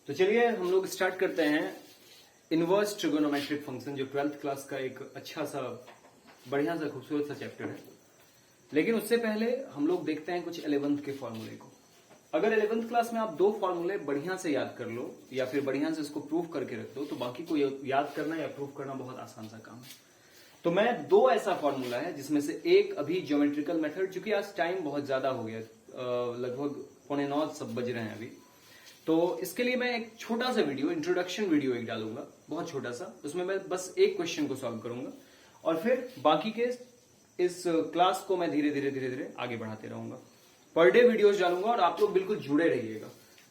तो चलिए हम लोग स्टार्ट करते हैं इनवर्स ट्रिगोनोमेट्रिक फंक्शन, जो 12th क्लास का एक अच्छा सा बढ़िया सा खूबसूरत सा चैप्टर है। लेकिन उससे पहले हम लोग देखते हैं कुछ 11th के फॉर्मूले को। अगर 11th क्लास में आप दो फॉर्मूले बढ़िया से याद कर लो या फिर बढ़िया से इसको प्रूव करके रख दो, तो बाकी को याद करना या प्रूव करना बहुत आसान सा काम है। तो मैं दो ऐसा फॉर्मूला है जिसमें से एक अभी ज्योमेट्रिकल मेथड, चूंकि आज टाइम बहुत ज्यादा हो गया, लगभग 8:45 सब बज रहे हैं अभी, तो इसके लिए मैं एक छोटा सा वीडियो, इंट्रोडक्शन वीडियो एक डालूंगा, बहुत छोटा सा। उसमें मैं बस एक क्वेश्चन को सॉल्व करूंगा और फिर बाकी के इस क्लास को मैं धीरे धीरे आगे बढ़ाते रहूंगा। पर डे वीडियोस डालूंगा और आप लोग बिल्कुल जुड़े रहिएगा।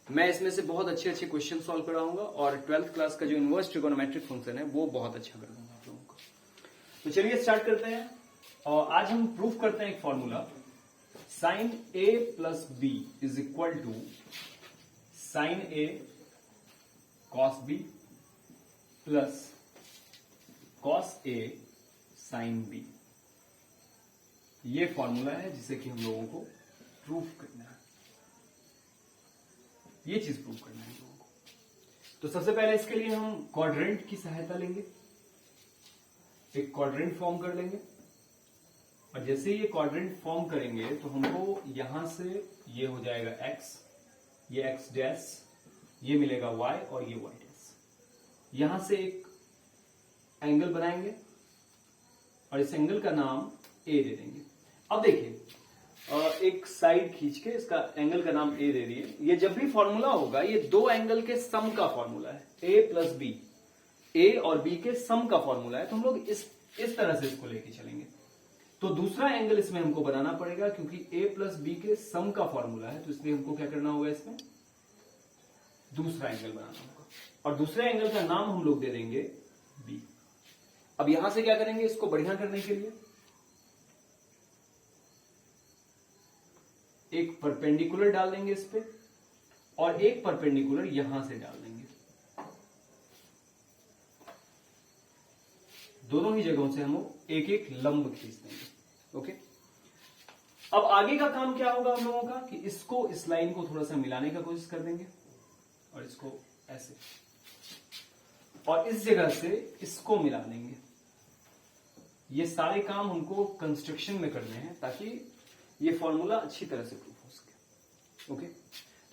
मैं इसमें से बहुत अच्छे अच्छे क्वेश्चन सॉल्व कराऊंगा और 12th क्लास का जो इनवर्स ट्रिगोनोमेट्रिक फंक्शन है वो बहुत अच्छा कर दूंगा आप लोगों को। तो चलिए स्टार्ट करते हैं और आज हम प्रूफ करते हैं एक formula, sine A plus B is equal to sine A cos B plus cos A sine B. ये फॉर्मूला है जिसे कि हम लोगों को प्रूफ करना है, ये चीज प्रूफ करना है लोगों को। तो सबसे पहले इसके लिए हम क्वाड्रेंट की सहायता लेंगे, एक क्वाड्रेंट फॉर्म कर लेंगे और जैसे ही ये क्वाड्रेंट फॉर्म करेंगे तो हमको यहां से ये हो जाएगा x, ये x डैश, ये मिलेगा y और ये y डैश। यहां से एक एंगल बनाएंगे और इस एंगल का नाम a दे देंगे। अब देखिए, एक साइड खींच के इसका एंगल का नाम a दे दिए। ये जब भी फॉर्मूला होगा ये दो एंगल के सम का फॉर्मूला है, a प्लस बी, a और b के सम का फॉर्मूला है। तो हम लोग इस तरह से इसको लेके चलेंगे। तो दूसरा एंगल इसमें हमको बनाना पड़ेगा क्योंकि a प्लस बी के सम का फॉर्मूला है, तो इसलिए हमको क्या करना होगा, इसमें दूसरा एंगल बनाना होगा और दूसरे एंगल का नाम हम लोग दे देंगे b। अब यहां से क्या करेंगे, इसको बढ़िया करने के लिए एक परपेंडिकुलर डाल देंगे इस पे और एक परपेंडिकुलर यहां से डाल देंगे। दोनों ही जगहों से हम एक एक लंब खींच देंगे। ओके, अब आगे का काम क्या होगा हम लोगों का कि इसको, इस लाइन को थोड़ा सा मिलाने का कोशिश कर देंगे और इसको ऐसे, और इस जगह से इसको मिला देंगे। ये सारे काम हमको कंस्ट्रक्शन में करने हैं ताकि ये फॉर्मूला अच्छी तरह से प्रूफ हो सके। ओके,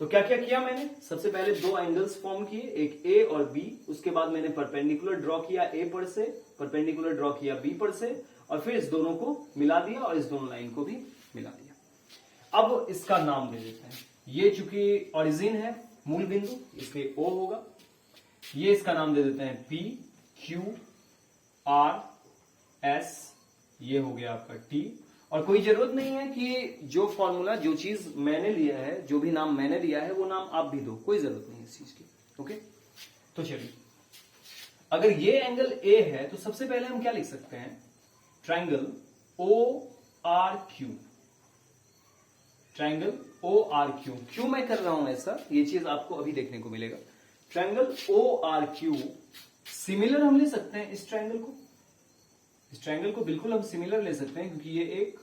तो क्या क्या किया मैंने, सबसे पहले दो एंगल्स फॉर्म किए, एक ए और बी। उसके बाद मैंने परपेंडिकुलर ड्रॉ किया ए पर से, परपेंडिकुलर ड्रॉ किया बी पर से, और फिर इस दोनों को मिला दिया और इस दोनों लाइन को भी मिला दिया। अब इसका नाम दे देते हैं, ये चूंकि ओरिजिन है, मूल बिंदु, इसलिए ओ होगा। ये इसका नाम दे देते हैं पी, क्यू, आर, एस, ये हो गया आपका टी। और कोई जरूरत नहीं है कि जो फॉर्मूला, जो चीज मैंने लिया है, जो भी नाम मैंने दिया है वो नाम आप भी दो, कोई जरूरत नहीं है इस चीज की। ओके, तो चलिए, अगर ये एंगल ए है तो सबसे पहले हम क्या लिख सकते हैं, triangle O R Q. Triangle O R Q, क्यों मैं कर रहा हूं ऐसा, ये चीज आपको अभी देखने को मिलेगा। Triangle O R Q similar हम ले सकते हैं इस ट्राइंगल को, इस ट्राइंगल को बिल्कुल हम सिमिलर ले सकते हैं क्योंकि ये एक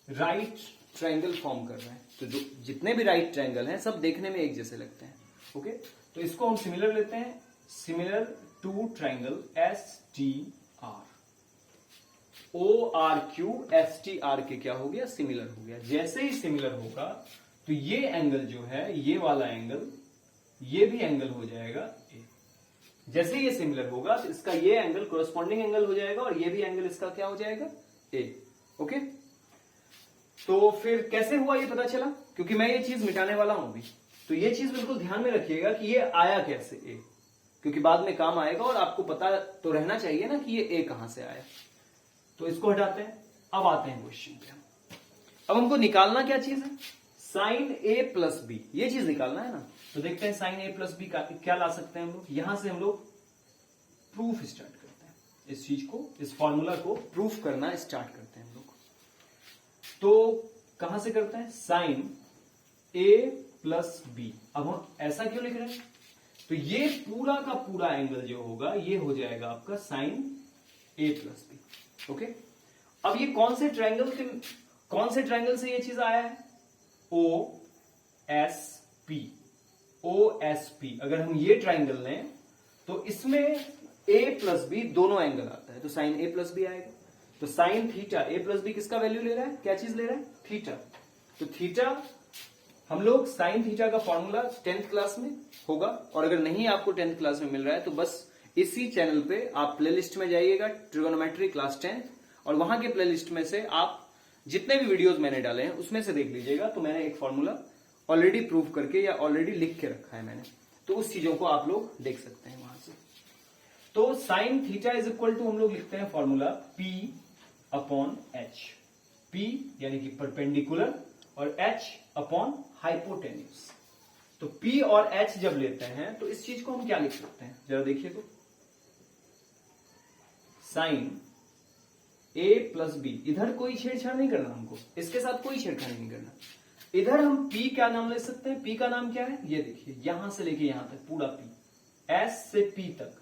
राइट ट्राइंगल फॉर्म कर रहे हैं। तो जो जितने भी राइट ट्राइंगल हैं सब देखने में एक जैसे लगते हैं। ओके, तो इसको हम सिमिलर लेते हैं, similar to triangle S T R. O R Q S T R के क्या हो गया, सिमिलर हो गया। जैसे ही सिमिलर होगा तो ये एंगल जो है, ये वाला एंगल, ये भी एंगल हो जाएगा ए। जैसे ये सिमिलर होगा तो इसका ये एंगल कोरस्पॉन्डिंग एंगल हो जाएगा और ये भी एंगल इसका क्या हो जाएगा, ए। ओके, तो फिर कैसे हुआ ये पता चला, क्योंकि मैं ये चीज मिटाने वाला हूं अभी। तो ये चीज बिल्कुल ध्यान में रखिएगा कि ये आया कैसे ए, क्योंकि बाद में काम आएगा और आपको पता तो रहना चाहिए ना कि ये ए कहां से आया। तो इसको हटाते हैं, अब आते हैं क्वेश्चन पे। अब हमको निकालना क्या चीज है, साइन ए प्लस बी, ये चीज निकालना है ना। तो देखते हैं साइन ए प्लस बी का क्या ला सकते हैं हम लोग। यहां से हम लोग प्रूफ स्टार्ट करते हैं, इस चीज को, इस फॉर्मूला को प्रूफ करना स्टार्ट करते हैं हम लोग। तो कहां से करते हैं, साइन ए प्लस बी। अब हम ऐसा क्यों लिख रहे हैं, तो ये पूरा का पूरा एंगल जो होगा ये हो जाएगा आपका sine A plus B. Okay, अब ये कौन से ट्राइंगल से ये चीज आया है, ओ एस पी। OSP, अगर हम ये ट्राइंगल लें तो इसमें A प्लस बी दोनों एंगल आता है, तो साइन A प्लस बी आएगा। तो sine theta A plus B किसका वैल्यू ले रहा है, क्या चीज ले रहा है, थीटा। तो थीटा हम लोग साइन थीटा का फॉर्मूला 10th क्लास में होगा, और अगर नहीं आपको 10th क्लास में मिल रहा है तो बस इसी चैनल पे आप प्लेलिस्ट में जाइएगा, ट्रिगोनोमेट्री क्लास 10th, और वहां के प्लेलिस्ट में से आप जितने भी वीडियोस मैंने डाले हैं उसमें से देख लीजिएगा। तो मैंने एक फॉर्मूला ऑलरेडी प्रूव करके या ऑलरेडी लिख के रखा है मैंने, तो उस चीजों को आप लोग देख सकते हैं वहां से। तो sine theta is equal to हम लोग लिखते हैं formula P upon H, P यानी कि परपेंडिकुलर और H अपॉन हाइपोटेन्यूज। तो P और H जब लेते हैं तो इस चीज को हम क्या लिख सकते हैं, जरा देखिए तो, साइन A प्लस बी, इधर कोई छेड़छाड़ नहीं करना हमको, इसके साथ कोई छेड़छाड़ नहीं करना। इधर हम P क्या नाम ले सकते हैं, P का नाम क्या है, ये देखिए यहां से लेके यहां तक पूरा P, S से P तक,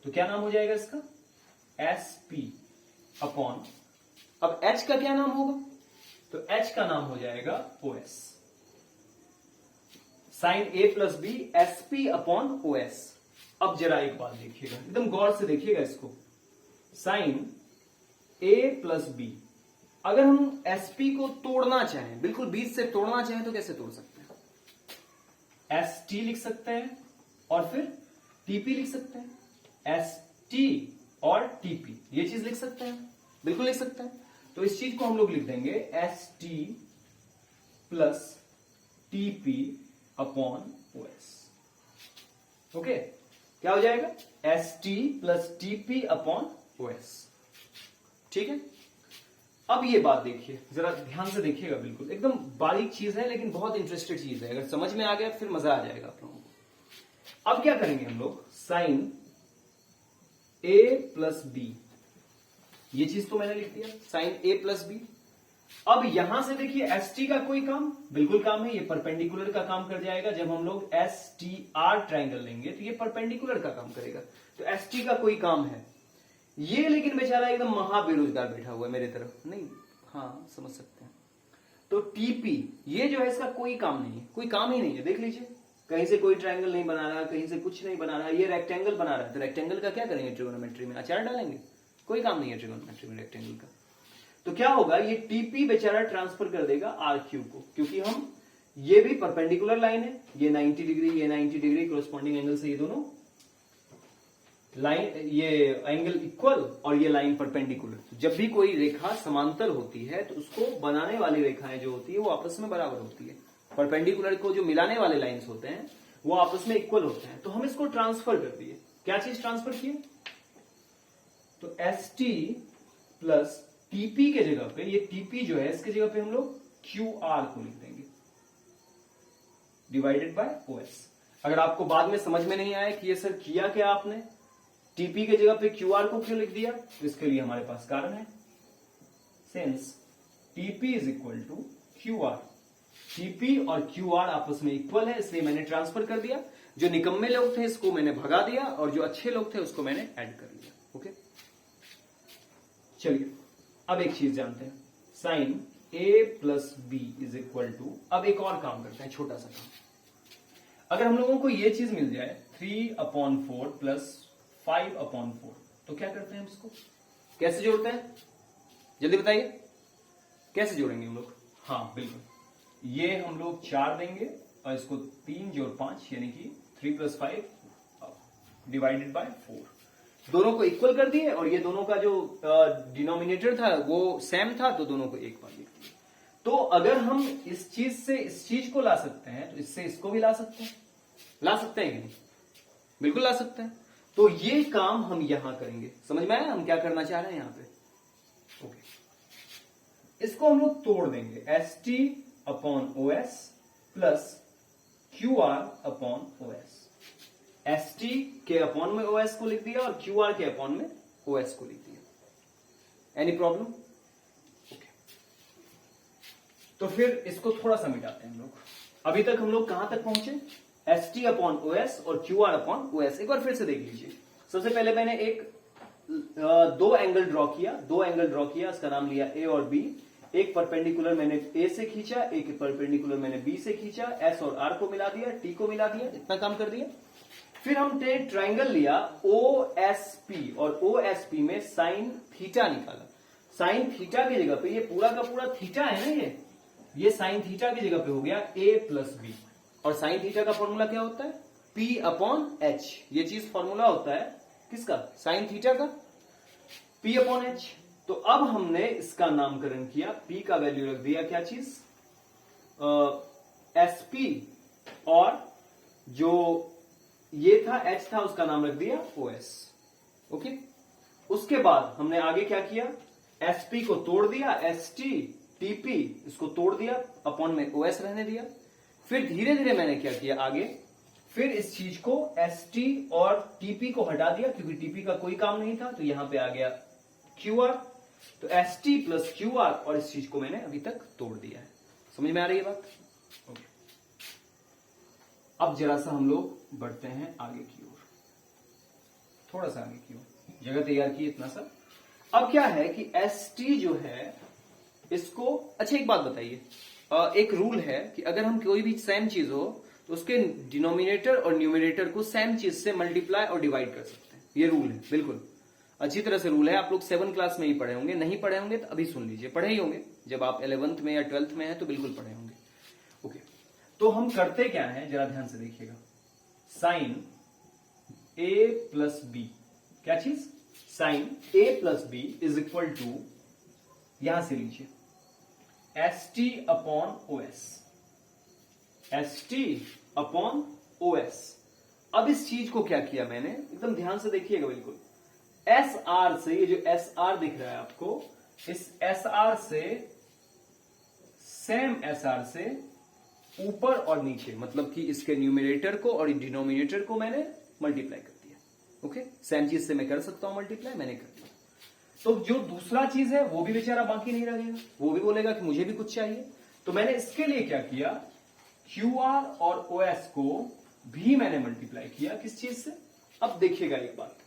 तो क्या नाम हो जाएगा इसका, SP अपॉन, अब H का क्या नाम होगा, तो H का नाम हो जाएगा OS, sine A plus B SP upon OS। अब जरा एक बात देखिएगा, एकदम गौर से देखिएगा इसको, साइन A प्लस बी, अगर हम SP को तोड़ना चाहें, बिल्कुल बीच से तोड़ना चाहें तो कैसे तोड़ सकते हैं, ST लिख सकते हैं और फिर TP लिख सकते हैं, ST और TP ये चीज लिख सकते हैं, बिल्कुल लिख सकते हैं। तो इस चीज को हम लोग लिख देंगे ST plus TP upon OS। Okay, क्या हो जाएगा, ST plus TP upon OS, ठीक है। अब ये बात देखिए, जरा ध्यान से देखिएगा, बिल्कुल एकदम बारीक चीज है लेकिन बहुत इंटरेस्टेड चीज है, अगर समझ में आ गया फिर मजा आ जाएगा आप लोगों को। अब क्या करेंगे हम लोग, साइन A प्लस बी, ये चीज तो मैंने लिख दिया, साइन A प्लस बी। अब यहां से देखिए ST का कोई काम, बिल्कुल काम है, ये परपेंडिकुलर का काम कर जाएगा। जब हम लोग STR ट्राइंगल लेंगे तो ये परपेंडिकुलर का काम करेगा, तो ST का कोई काम है। ये लेकिन बेचारा एकदम महा बेरोजगार बैठा हुआ है मेरे तरफ, नहीं, हाँ समझ सकते हैं। तो TP ये जो है इसका कोई काम नहीं है, कोई काम ही नहीं है, देख लीजिए, कहीं से कोई ट्रायंगल नहीं बना रहा, कहीं से कुछ नहीं बना रहा, ये रेक्टेंगल बना रहा है, तो रेक्टेंगल का क्या करेंगे, ट्रिगोनोमेट्री में अचार डालेंगे, कोई काम नहीं है ट्रिगोनोमेट्री में रेक्टेंगल का। तो क्या होगा, ये TP बेचारा ट्रांसफर कर देगा RQ को, क्योंकि हम ये भी परपेंडिकुलर लाइन है, ये 90 डिग्री, ये 90 डिग्री, कोरस्पॉन्डिंग एंगल से ये दोनों लाइन, ये एंगल इक्वल और ये लाइन परपेंडिकुलर। तो जब भी कोई रेखा समांतर होती है तो उसको बनाने वाली रेखाएं जो होती है वो आपस में बराबर होती है, परपेंडिकुलर को जो मिलाने वाले लाइंस होते हैं वो आपस में इक्वल होते हैं। तो हम इसको ट्रांसफर कर दिए, क्या चीज ट्रांसफर किए, तो ST प्लस TP के जगह पे, ये TP जो है इसके जगह पे हम लोग QR को लिख देंगे, डिवाइडेड बाय OS। अगर आपको बाद में समझ में नहीं आया कि ये सर किया क्या आपने, TP के जगह पे QR को क्यों लिख दिया, तो इसके लिए हमारे पास कारण है, since TP is equal to QR, TP और QR आपस में इक्वल है, इसलिए मैंने ट्रांसफर कर दिया। जो निकम्मे लोग थे इसको मैंने भगा दिया और जो अच्छे लोग थे उसको मैंने ऐड कर लिया। ओके, चलिए अब एक चीज जानते हैं, sine A plus B is equal to, अब एक और काम करते हैं, छोटा सा काम। अगर हम लोगों को ये चीज मिल जाए 3/4 प्लस 5/4, तो क्या करते हैं हम इसको, कैसे जोड़ते हैं, जल्दी बताइए, कैसे जोड़ेंगे हम लोग। हाँ बिल्कुल, ये हम लोग 4 देंगे और इसको 3 जोड़ 5 यानी कि 3 + 5 डिवाइडेड बाय 4, दोनों को इक्वल कर दिए और ये दोनों का जो डिनोमिनेटर था वो सेम था, तो दोनों को एक बार लिख दिया। तो अगर हम इस चीज से इस चीज को ला सकते हैं तो इससे इसको भी ला सकते हैं, ला सकते हैं कि नहीं, बिल्कुल ला सकते हैं। तो ये काम हम यहां करेंगे, समझ में आया हम क्या करना चाह रहे हैं यहां पे। ओके, इसको हम लोग तोड़ देंगे, ST/OS प्लस QR/OS। ST के अपॉन में OS को लिख दिया और QR के अपॉन में OS को लिख दिया। Any problem? ओके, तो फिर इसको थोड़ा सा मिटाते हैं हम लोग। अभी तक हम लोग कहां तक पहुंचे, ST/OS और QR/OS। एक बार फिर से देख लीजिए। सबसे पहले मैंने एक 2 एंगल ड्रॉ किया, इसका नाम लिया A और B। एक परपेंडिकुलर मैंने ए से खींचा, एक परपेंडिकुलर मैंने बी से खींचा, एस और आर को मिला दिया, टी को मिला दिया, इतना काम कर दिया। फिर हमने ट्राइंगल लिया ओ एस पी और ओ एस पी में साइन थीटा निकाला। साइन थीटा की जगह पे ये पूरा का पूरा थीटा है ना, ये साइन थीटा की जगह पे हो गया ए प्लस बी। और साइन थीटा का फॉर्मूला क्या होता है? P upon H. ये चीज फॉर्मूला होता है किसका? साइन थीटा का, पी अपॉन एच। तो अब हमने इसका नामकरण किया, पी का वैल्यू रख दिया क्या चीज? एस पी, और जो ये था एच था उसका नाम रख दिया ओ एस। ओके, उसके बाद हमने आगे क्या किया? एस पी को तोड़ दिया, एस टी टीपी इसको तोड़ दिया, अपॉन में ओ एस रहने दिया। फिर धीरे धीरे मैंने क्या किया आगे, फिर इस चीज को एस टी और टीपी को हटा दिया क्योंकि टीपी का कोई काम नहीं था, तो यहां पे आ गया क्यू आर। तो S T plus Q R, और इस चीज को मैंने अभी तक तोड़ दिया है। समझ में आ रही है बात? ओके, अब जरा सा हम लोग बढ़ते हैं आगे की ओर, थोड़ा सा आगे की ओर, जगह तैयार की इतना सा। अब क्या है कि एस टी जो है इसको, अच्छा एक बात बताइए, एक रूल है कि अगर हम कोई भी सेम चीज हो तो उसके डिनोमिनेटर और न्यूमिनेटर को सेम चीज से मल्टीप्लाई और डिवाइड कर सकते हैं। ये रूल है, बिल्कुल अच्छी तरह से रूल है। आप लोग 7 क्लास में ही पढ़े होंगे, नहीं पढ़े होंगे तो अभी सुन लीजिए, पढ़े ही होंगे जब आप 11th में या 12th में हैं तो बिल्कुल पढ़े होंगे। ओके, तो हम करते क्या है जरा ध्यान से देखिएगा। साइन ए प्लस बी, क्या चीज? Sine A plus B is equal to, यहां से लीजिए, S T upon O S, S T upon O S. अब इस चीज को क्या किया मैंने, एकदम ध्यान से देखिएगा बिल्कुल। एस आर से, ये जो एस आर दिख रहा है आपको, इस एस आर से, सेम एस आर से ऊपर और नीचे, मतलब कि इसके न्यूमिनेटर को और डिनोमिनेटर को मैंने मल्टीप्लाई कर दिया। ओके, सेम चीज से मैं कर सकता हूं मल्टीप्लाई, मैंने कर दिया। तो जो दूसरा चीज है वो भी बेचारा बाकी नहीं रहेगा, वो भी बोलेगा कि मुझे भी कुछ चाहिए। तो मैंने इसके लिए क्या किया, क्यू आर और ओ एस को भी मैंने मल्टीप्लाई किया किस चीज से? अब देखिएगा एक बात,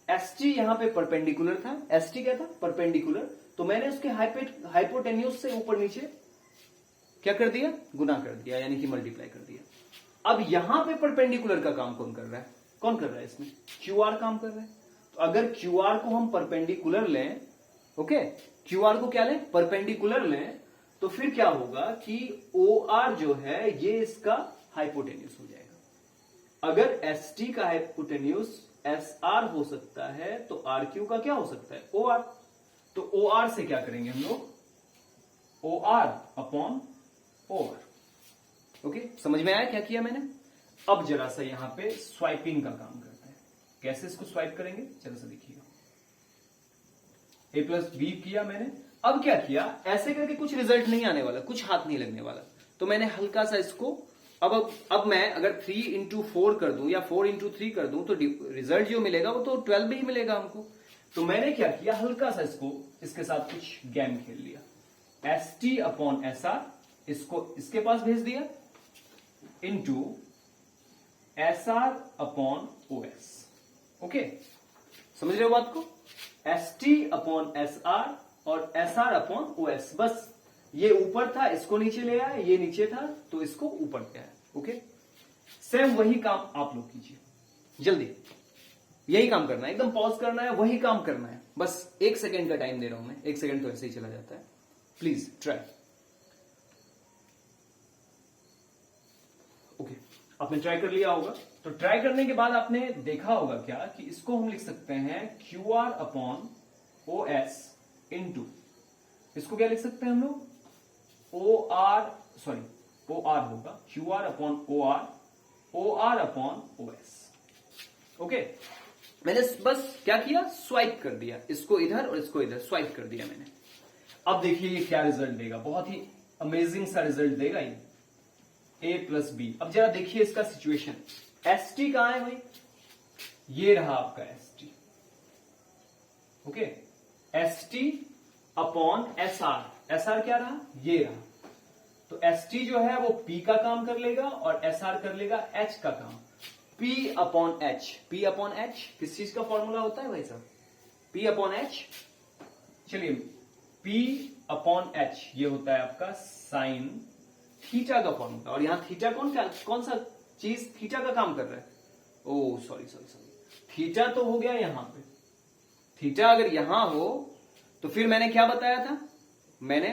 एस टी यहां पे परपेंडिकुलर था, एस टी क्या था? परपेंडिकुलर। तो मैंने उसके हाइपोटेन्यूज से ऊपर नीचे क्या कर दिया? गुना कर दिया, यानी कि मल्टीप्लाई कर दिया। अब यहां पे परपेंडिकुलर का काम कौन कर रहा है? कौन कर रहा है इसमें? क्यू आर काम कर रहा है। तो अगर क्यू आर को हम परपेंडिकुलर लें, ओके, क्यू आर को क्या लें? परपेंडिकुलर लें, तो फिर क्या होगा कि ओ आर जो है ये इसका हाइपोटेन्यूज हो जाएगा। अगर एस टी का हाइपोटेन्यूज एस आर हो सकता है तो आर क्यू का क्या हो सकता है? O R. तो ओ आर से क्या करेंगे हम लोग? O R upon O R. Okay, समझ में आया क्या किया मैंने? अब जरा सा यहां पे स्वाइपिंग का काम करते हैं। कैसे इसको स्वाइप करेंगे जरा सा देखिएगा। ए प्लस बी किया मैंने, अब क्या किया, ऐसे करके कुछ रिजल्ट नहीं आने वाला, कुछ हाथ नहीं लगने वाला। तो मैंने हल्का सा इसको, अब मैं अगर 3 इंटू 4 कर दूं या 4 इंटू 3 कर दूं तो रिजल्ट जो मिलेगा वो तो 12 ही मिलेगा हमको। तो मैंने क्या किया, हल्का सा इसको, इसके साथ कुछ गेम खेल लिया। S T upon S R, इसको इसके पास भेज दिया, into S R upon O S. Okay, समझ रहे हो बात को? S T upon S R और S R upon O S. बस ये ऊपर था, इसको नीचे ले आया, ये नीचे था तो इसको ऊपर ले आया। ओके, सेम वही काम आप लोग कीजिए, जल्दी यही काम करना है, एकदम पॉज करना है, वही काम करना है। बस 1 सेकेंड का टाइम दे रहा हूं मैं, 1 सेकेंड तो ऐसे ही चला जाता है। Please try. ओके, आपने ट्राई कर लिया होगा। तो ट्राई करने के बाद आपने देखा होगा क्या कि इसको हम लिख सकते हैं Q R upon O S into, इसको क्या लिख सकते हैं हम लोग? O R, sorry O R होगा, Q R upon O R upon O S. Okay, मैंने बस क्या किया, स्वाइप कर दिया, इसको इधर और इसको इधर स्वाइप कर दिया मैंने। अब देखिए ये क्या रिजल्ट देगा, बहुत ही अमेजिंग सा रिजल्ट देगा ये, ए प्लस बी। अब जरा देखिए इसका सिचुएशन, एस टी कहां है भाई? ये रहा आपका S T. Okay, S T upon S are, S R क्या रहा? ये रहा। तो एस टी जो है वो पी का काम कर लेगा और एस आर कर लेगा एच का काम। P upon H, P upon H किस चीज का फॉर्मूला होता है भाई साहब? P upon H. चलिए, पी अपॉन एच, ये होता है आपका साइन थीटा का फॉर्मूला। और यहां थीटा कौन सा चीज थीटा का काम कर रहा है? ओ सॉरी, थीटा तो हो गया यहां पे। थीटा अगर यहां हो तो फिर मैंने क्या बताया था? मैंने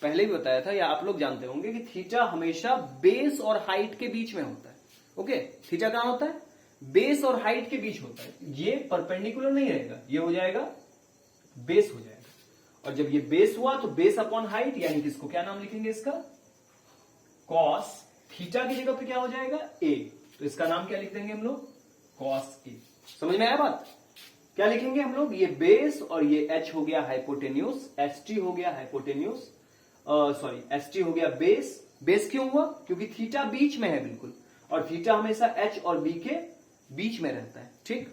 पहले भी बताया था, या आप लोग जानते होंगे कि थीटा हमेशा बेस और हाइट के बीच में होता है। ओके, थीटा कहां होता है? बेस और हाइट के बीच होता है। ये परपेंडिकुलर नहीं रहेगा, ये हो जाएगा बेस हो जाएगा। और जब ये बेस हुआ तो बेस अपॉन हाइट, यानी कि इसको क्या नाम लिखेंगे इसका? कॉस थीटा की जगह पे क्या हो जाएगा? ए। तो इसका नाम क्या लिख देंगे हम लोग? Cos A. समझ में आया बात? क्या लिखेंगे हम लोग? ये बेस और ये एच हो गया हाइपोटेन्यूज, एस टी हो गया हाइपोटेन्यूज, सॉरी एस टी हो गया बेस। बेस क्यों हुआ? क्योंकि थीटा बीच में है बिल्कुल, और थीटा हमेशा एच और बी के बीच में रहता है। ठीक,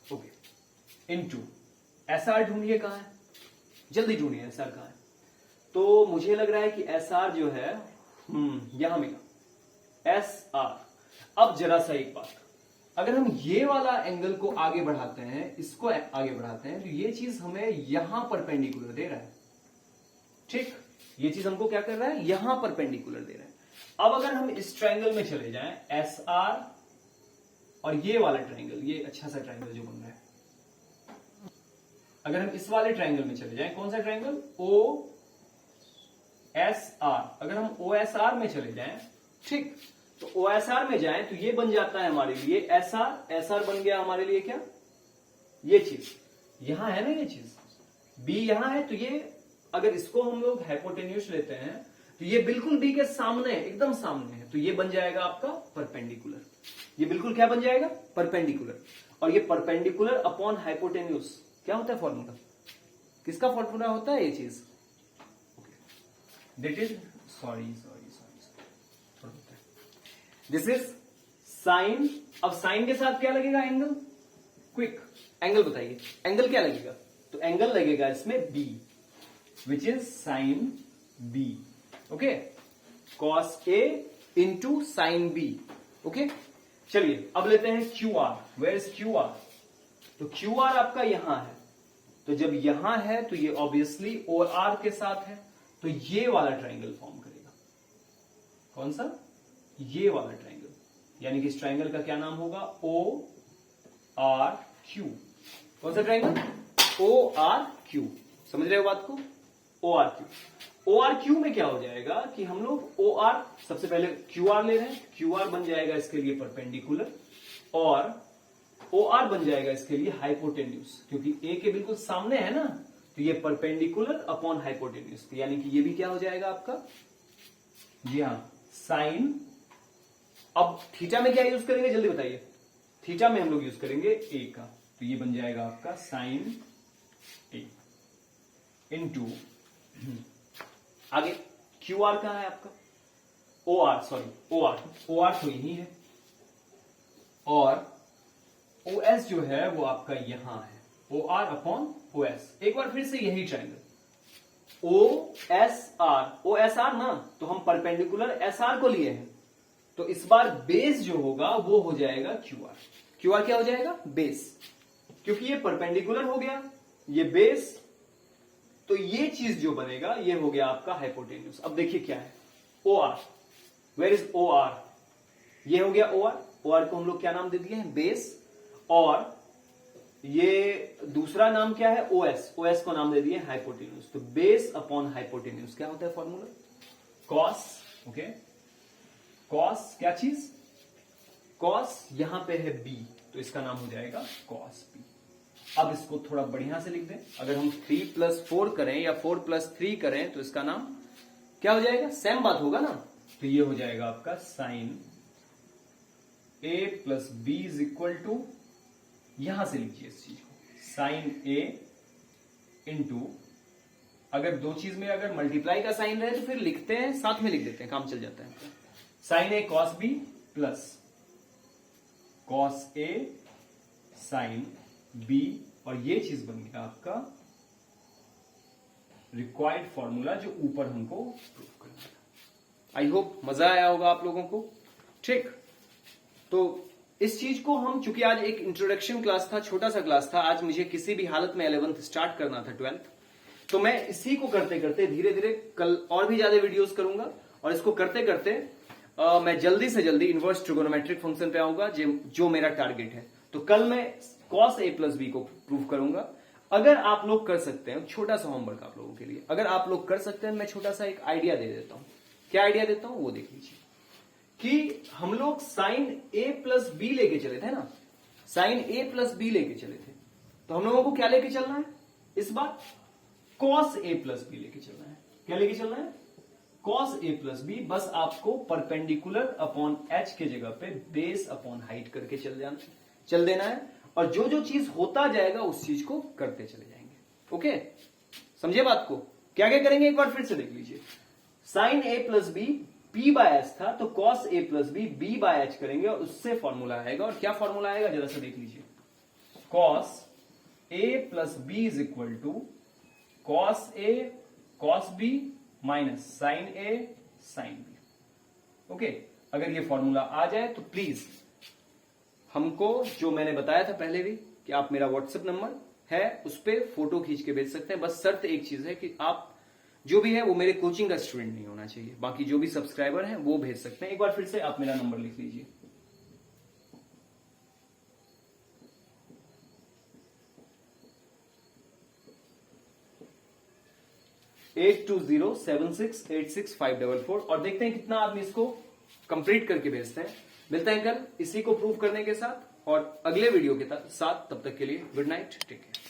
ओके। इनटू एस आर ढूंढिए कहां है, जल्दी ढूंढिए एस आर कहां है। तो मुझे लग रहा है कि एस आर जो है यहां मिला एस आर। अब जरा सा एक बात, अगर हम ये वाला एंगल को आगे बढ़ाते हैं, इसको आगे बढ़ाते हैं, तो ये चीज हमें यहां परपेंडिकुलर दे रहा है। ठीक, ये चीज हमको क्या कर रहा है? यहां परपेंडिकुलर दे रहा है। अब अगर हम इस ट्रायंगल में चले जाएं, एस आर और ये वाला ट्रायंगल, ये अच्छा सा ट्रायंगल जो बन रहा है, अगर हम इस वाले ट्रायंगल में चले जाएं, कौन सा ट्रायंगल? O S are. अगर हम ओ एस आर में चले जाएं, ठीक, तो ओ एस आर में जाएं तो ये बन जाता है हमारे लिए एस आर। एस आर बन गया हमारे लिए क्या? ये चीज यहां है ना, ये चीज बी यहां है। तो ये अगर इसको हम लोग हाइपोटेन्यूज लेते हैं तो ये बिल्कुल बी के सामने, एकदम सामने है। तो ये बन जाएगा आपका परपेंडिकुलर। ये बिल्कुल क्या बन जाएगा? परपेंडिकुलर। और ये परपेंडिकुलर अपॉन हाइपोटेन्यूज क्या होता है फॉर्मूला? किसका फॉर्मूला होता है ये चीज? That is sorry this is sine. अब साइन के साथ क्या लगेगा? एंगल। क्विक एंगल बताइए, एंगल क्या लगेगा? तो एंगल लगेगा इसमें B, which is sine B. Okay, cos A into sine B. Okay, चलिए अब लेते हैं Q R. Where is Q R? तो क्यू आर आपका यहां है। तो जब यहां है तो ये ऑब्वियसली ओ आर के साथ है, तो ये वाला ट्राइंगल फॉर्म करेगा। कौन सा? ये वाला ट्राइंगल। यानी कि इस ट्राइंगल का क्या नाम होगा? O R Q. कौन सा ट्राइंगल? O R Q. समझ रहे हो बात को? O R Q. O R Q में क्या हो जाएगा कि हम लोग ओ आर, सबसे पहले क्यू आर ले रहे हैं, क्यू आर बन जाएगा इसके लिए परपेंडिकुलर, और ओ आर बन जाएगा इसके लिए हाइपोटेन्यूज, क्योंकि ए के बिल्कुल सामने है ना। तो ये परपेंडिकुलर अपॉन हाइपोटेन्यूज, यानी कि ये भी क्या हो जाएगा आपका? जी हाँ, साइन। अब थीटा में क्या यूज करेंगे जल्दी बताइए? थीटा में हम लोग यूज करेंगे ए का। तो ये बन जाएगा आपका साइन ए इंटू, आगे क्यू आर कहां है आपका? O R, sorry O R. O R तो यही है, और ओ एस जो है वो आपका यहां है। O R upon O S. एक बार फिर से यही triangle O S R. O S R ना, तो हम परपेंडिकुलर एस आर को लिए हैं। तो इस बार बेस जो होगा वो हो जाएगा क्यू आर। क्यू आर क्या हो जाएगा? बेस, क्योंकि ये परपेंडिकुलर हो गया, ये बेस। तो ये चीज जो बनेगा ये हो गया आपका हाइपोटेन्यूज। अब देखिए क्या है? O R. Where is O R? ये हो गया ओ आर। ओ आर को हम लोग क्या नाम दे दिए हैं? बेस। और ये दूसरा नाम क्या है? O S. ओ एस को नाम दे दिए हाइपोटेन्यूज। तो बेस अपॉन हाइपोटेन्यूज क्या होता है फॉर्मूला? कॉस। ओके, कॉस क्या चीज? कॉस यहां पे है बी, तो इसका नाम हो जाएगा कॉस बी। अब इसको थोड़ा बढ़िया से लिख दें। अगर हम 3+4 करें या 4+3 करें तो इसका नाम क्या हो जाएगा? सेम बात होगा ना। तो ये हो जाएगा आपका sine A plus B is equal to, यहां से लिखिए इस चीज को, साइन ए इंटू, अगर दो चीज में अगर मल्टीप्लाई का साइन रहे तो फिर लिखते हैं, साथ में लिख देते हैं, काम चल जाता है। Sign A cos B plus cos A sine B, और ये चीज बन गया आपका रिक्वायर्ड फॉर्मूला जो ऊपर हमको प्रूव करना था। आई होप मजा आया होगा आप लोगों को। ठीक, तो इस चीज को हम, चूंकि आज एक इंट्रोडक्शन क्लास था, छोटा सा क्लास था, आज मुझे किसी भी हालत में 11th स्टार्ट करना था 12th, तो मैं इसी को करते करते धीरे धीरे कल और भी ज्यादा वीडियोस करूंगा, और इसको करते करते मैं जल्दी से जल्दी इनवर्स ट्रिगोनोमेट्रिक फंक्शन पे आऊंगा, जो मेरा टारगेट है। तो कल मैं cos a प्लस बी को प्रूव करूंगा। अगर आप लोग कर सकते हैं, छोटा सा होमवर्क आप लोगों के लिए, अगर आप लोग कर सकते हैं, मैं छोटा सा एक आइडिया दे देता हूं। क्या आइडिया देता हूं वो देख लीजिए, कि हम लोग साइन a प्लस बी लेके चले थे ना, साइन a प्लस बी लेके चले थे, तो हम लोगों को क्या लेके चलना है इस बार? cos a प्लस बी लेके चलना है। क्या लेके चलना है? cos a plus B. बस आपको परपेंडिकुलर अपॉन h के जगह पे बेस अपॉन हाइट करके चल देना है, और जो जो चीज होता जाएगा उस चीज को करते चले जाएंगे। ओके, समझे बात को? क्या क्या करेंगे एक बार फिर से देख लीजिए। Sine a plus B p by H था, तो cos a plus B b by H करेंगे, और उससे फॉर्मूला आएगा। और क्या फॉर्मूला आएगा जरा सा देख लीजिए। cos a plus B is equal to cos a cos b minus sine a sine b। Okay, अगर ये फॉर्मूला आ जाए तो प्लीज हमको, जो मैंने बताया था पहले भी, कि आप मेरा व्हाट्सएप नंबर है उस पर फोटो खींच के भेज सकते हैं। बस शर्त एक चीज है कि आप जो भी है वो मेरे कोचिंग का स्टूडेंट नहीं होना चाहिए, बाकी जो भी सब्सक्राइबर हैं वो भेज सकते हैं। एक बार फिर से आप मेरा नंबर लिख लीजिए। 8207686544, और देखते हैं कितना आदमी इसको कंप्लीट करके भेजते हैं। मिलते हैं कल इसी को प्रूव करने के साथ और अगले वीडियो के साथ। तब तक के लिए गुड नाइट, टेक केयर।